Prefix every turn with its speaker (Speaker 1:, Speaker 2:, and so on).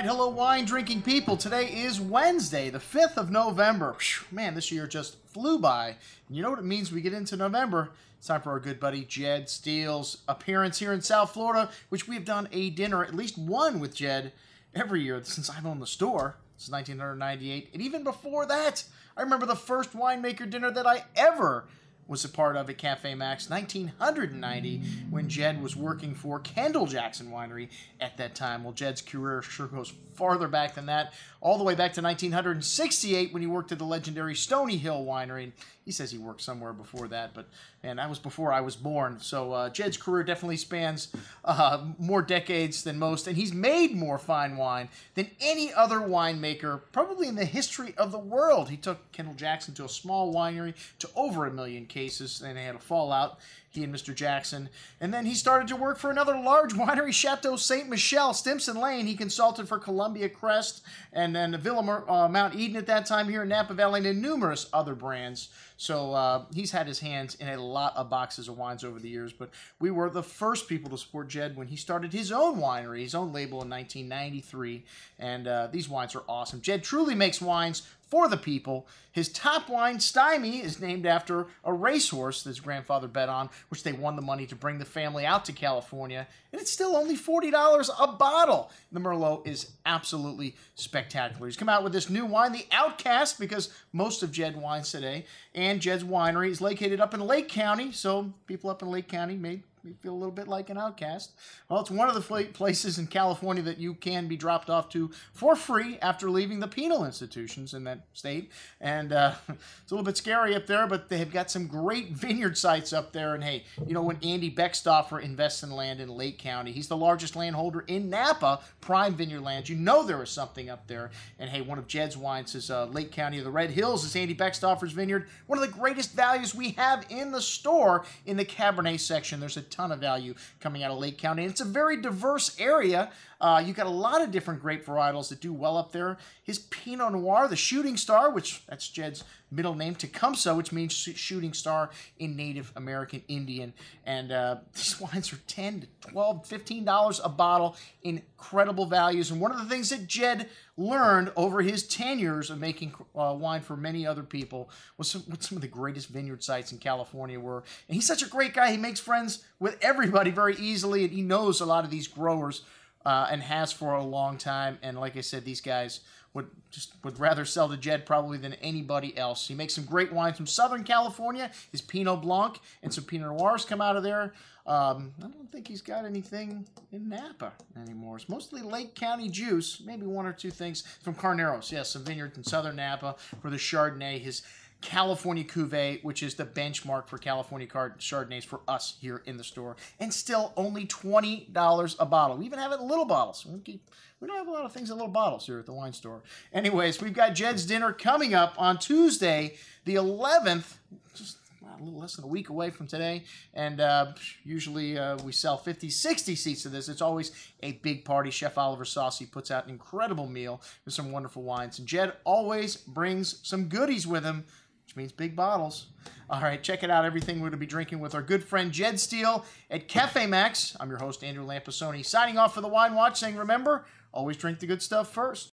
Speaker 1: right, hello wine drinking people. Today is Wednesday, the 5th of November. Whew, man, this year just flew by. And you know what it means we get into November? It's time for our good buddy Jed Steele's appearance here in South Florida, which we have done a dinner, at least one with Jed, every year since I've owned the store, since 1998. And even before that, I remember the first winemaker dinner that I ever was a part of at Cafe Maxx, 1990, when Jed was working for Kendall Jackson Winery at that time. Well, Jed's career sure goes farther back than that, all the way back to 1968 when he worked at the legendary Stony Hill Winery. And he says he worked somewhere before that, but man, that was before I was born. So Jed's career definitely spans more decades than most, and he's made more fine wine than any other winemaker, probably in the history of the world. He took Kendall Jackson to a small winery to over 1 million cases, and they had a fallout, he and Mr. Jackson. And then he started to work for another large winery, Chateau Ste. Michelle, Stimson Lane. He consulted for Columbia Crest and then Villa Mount Eden at that time here in Napa Valley, and numerous other brands. So he's had his hands in a lot of boxes of wines over the years, but we were the first people to support Jed when he started his own winery, his own label in 1993, and these wines are awesome. Jed truly makes wines for the people. His top wine, Stymie, is named after a racehorse that his grandfather bet on, which they won the money to bring the family out to California, and it's still only $40 a bottle. The Merlot is absolutely spectacular. He's come out with this new wine, the Outcast, because most of Jed wines today, and Jed's winery is located up in Lake County, so people up in Lake County may feel a little bit like an outcast. Well, it's one of the places in California that you can be dropped off to for free after leaving the penal institutions in that state. And it's a little bit scary up there, but they've got some great vineyard sites up there. And hey, you know, when Andy Beckstoffer invests in land in Lake County, he's the largest landholder in Napa, prime vineyard lands. You know there is something up there. And hey, one of Jed's wines is Lake County of the Red Hills. Is Andy Beckstoffer's vineyard. One of the greatest values we have in the store in the Cabernet section. There's a ton of value coming out of Lake County. And it's a very diverse area. You got a lot of different grape varietals that do well up there. His Pinot Noir, the Shooting Star, which that's Jed's middle name, Tecumseh, which means shooting star in Native American Indian. And these wines are $10 to $12, $15 a bottle. Incredible values. And one of the things that Jed learned over his 10 years of making wine for many other people was what some of the greatest vineyard sites in California were. And he's such a great guy. He makes friends with everybody very easily, and he knows a lot of these growers and has for a long time. And like I said, these guys would rather sell to Jed probably than anybody else. He makes some great wines from Southern California. His Pinot Blanc and some Pinot Noirs come out of there. I don't think he's got anything in Napa anymore. It's mostly Lake County juice, maybe one or two things from Carneros. Yes, some vineyards in Southern Napa for the Chardonnay. His California Cuvée, which is the benchmark for California Chardonnays for us here in the store. And still only $20 a bottle. We even have it in little bottles. We don't have a lot of things in little bottles here at the wine store. Anyways, we've got Jed's dinner coming up on Tuesday, the 11th, just a little less than a week away from today, and usually we sell 50, 60 seats of this. It's always a big party. Chef Oliver Saucy puts out an incredible meal with some wonderful wines, and Jed always brings some goodies with him, which means big bottles. All right, check it out, everything we're going to be drinking with our good friend Jed Steele at Cafe Maxx. I'm your host, Andrew Lampasoni, signing off for the Wine Watch, saying remember, always drink the good stuff first.